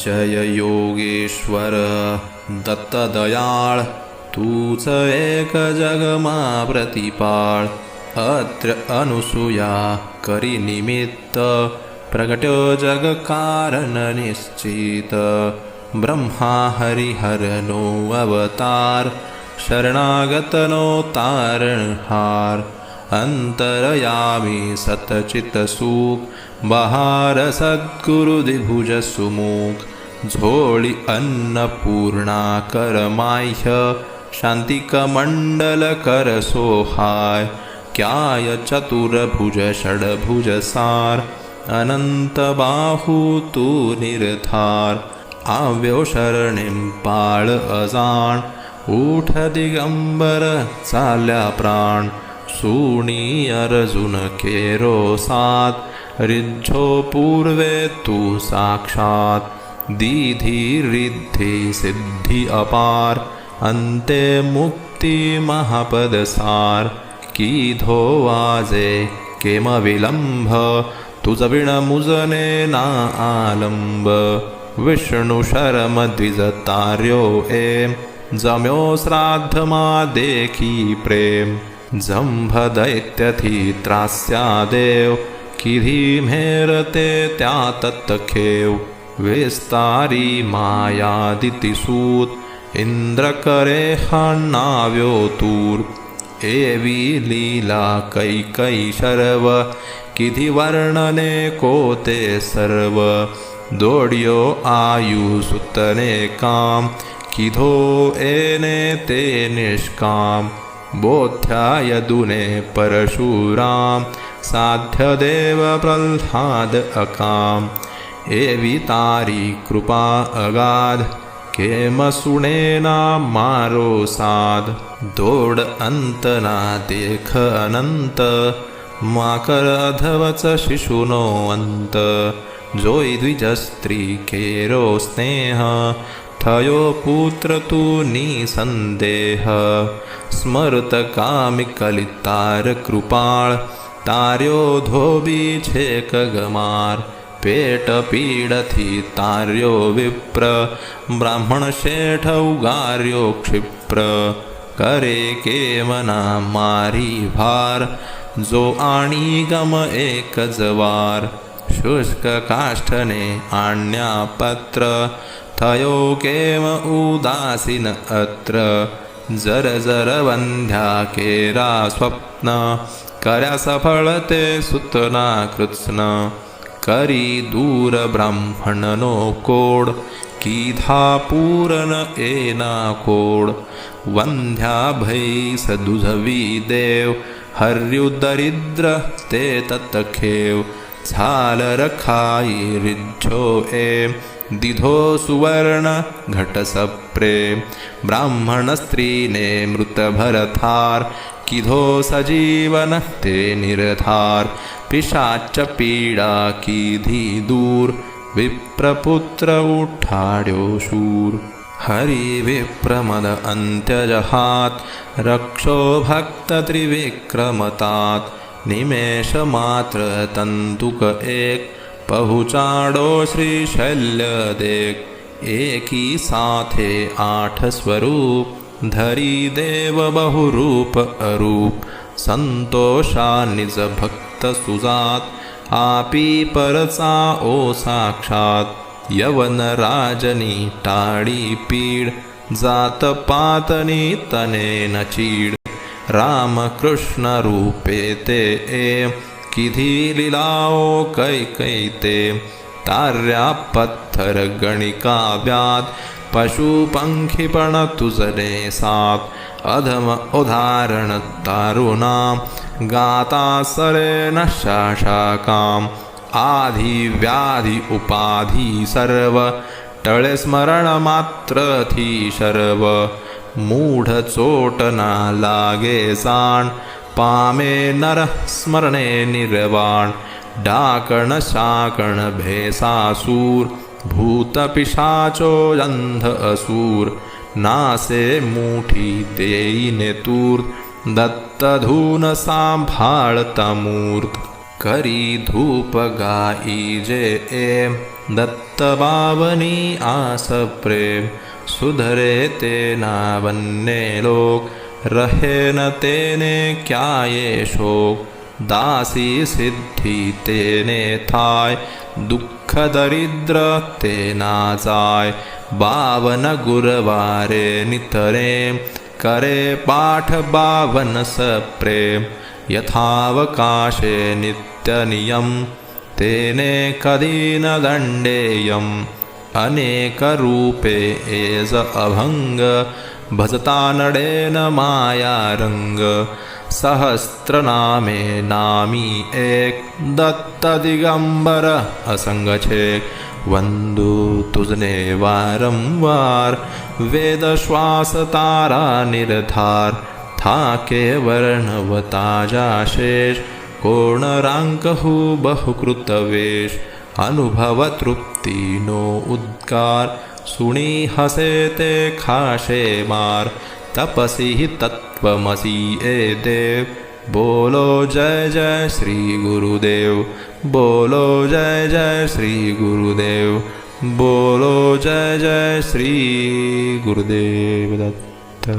जय योगेश्वर दत्तदयाळ तूच एक जगमा प्रतिपाळ अत्र अनुसूया करी निमित्त प्रगट्यो जग कारण निश्चित ब्रह्मा हरिहरनो अवतार शरणागतनो तारणहार अंतरयामी सतचित सुख बहार सद्गुरु द्विभुज सुमुख झोळी अन्नपूर्णा करमाह्य शांतिकमंडल कर सोहाय क्याय चतुर्भुज षड्भुज सार अनंत बाहू तू निर्धार आव्यो शरणीं पाळ अजाण उठ दिगंबर चाल्या प्राण सुणी अर्जुन केरो साथ रिद्धो पूर्वे तू साक्षात दीधी रिद्धी सिद्धी अपार अंते मुक्ती महापद सार कीधो वाजे केम विलंभ तुझ विण मुजने ना आलंब विष्णु शरम द्विज तार्यो एम जम्यो श्राद्धमा देखी प्रेम जंभ दैत्यथी त्रास्या देव किधी मेरते त्या तत्खेव विस्तारी मायादितिसूत इंद्र करे हाणाव्यो तूर एवी लीला कैकै शर्व किधी वर्णने कोते सर्व दोड्यो आयु सुतने काम किधो एने ते निष्काम बोध्याय दुने परशुराम साध्य देव प्रल्हाद अकाम एवी तारी कृपा अगाध केम सुनेना मारो साध दोड अंत ना देख अनंत माकर अधवच शिशुनो अंत जोई द्विज स्त्री केरो स्नेह थयो पुत्र तू निसंदेह स्मरत कामी कलितार कृपाळ तार्यो धोबी छेक गमार पेट पीडथी तार्यो विप्र ब्राह्मण शेठ उगार्यो क्षिप्र करे केमना मारी भार जो आणि गम एक जवार शुष्क काष्ठने आण्या पत्र थयो केम उदासीन अत्र जर जर वंध्या केरा स्वप्न कर्या सफळते सुतना कृत्स्न करी दूर ब्राह्मणनो कोड कीधा पूरन एना कोड वंध्या भै सदुझवी देव हर्यु दरिद्र ते तत्खेव झालर खाई रिद्धो एम दिधो सुवर्ण घट सप्रेम ब्राह्मण स्त्रीने मृत भरथार किधो सजीवन ते निर्धार पिशाच पीडा किधी दूर विप्रपुत्र उठाड्यो शूर हरि विप्रमद अंत्यजहात रक्षो भक्त त्रिविक्रमतात निमेष मात्र तंतुक एक पहुँचाडो श्री शल्य देख एकी साथे 8 स्वरूप धरी देव बहुरूप अरूप संतोषा निज भक्त सुजात आपी परचा ओ साक्षात यवन राजनी टाळी पीड जात पातनी तने न चीड राम कृष्ण रूपे ते एम किधी लीलाओ कैकै ते तार्या पत्थर गणिका व्याध पशु पंखीपण तुझने साथ अधम उदाहरण तारुणा गाता सरे न शाशाकाम आधी व्याधी उपाधी सर्व टळे स्मरण मात्र थी शर्व मूढ चोट ना लागे जाण पामे नर स्मरणे निर्वाण डाकण शाकण भेसासूर भूत पिशाचो अंध असूर नासे मुठी देईने तूर्त दत्तधून सांभाळता मूर्त करी धूप गाई जे एम दत्त बावनी आस प्रेम सुधरे तेना बन्ने लोक रहे न तेने क्या ये शोक दासी सिद्धि तेने थाय दुःख दरिद्र तेना जाय बावन गुरवारे नितरे करे पाठ बावन सप्रेम यथावकाशे नित्यनियम तेने कधी न दंडेयम अनेक रूपे एज अभंग भजता नडेन माया रंग सहस्त्रनामे नामी एक दत्त दिगंबर असंग छेक वंदू तुझने वारंवार वेद श्वास तारा निर्धार थाके वर्णवता जाशेष कोण रांकहु बहुकृत वेश अनुभव तृप्ती नो उद्गार सुणी हसे ते खाशे मार तपसी तत्वमसी ए देव बोलो जय जय श्री गुरुदेव बोलो जय जय श्री गुरुदेव बोलो जय जय श्री गुरुदेव दत्त।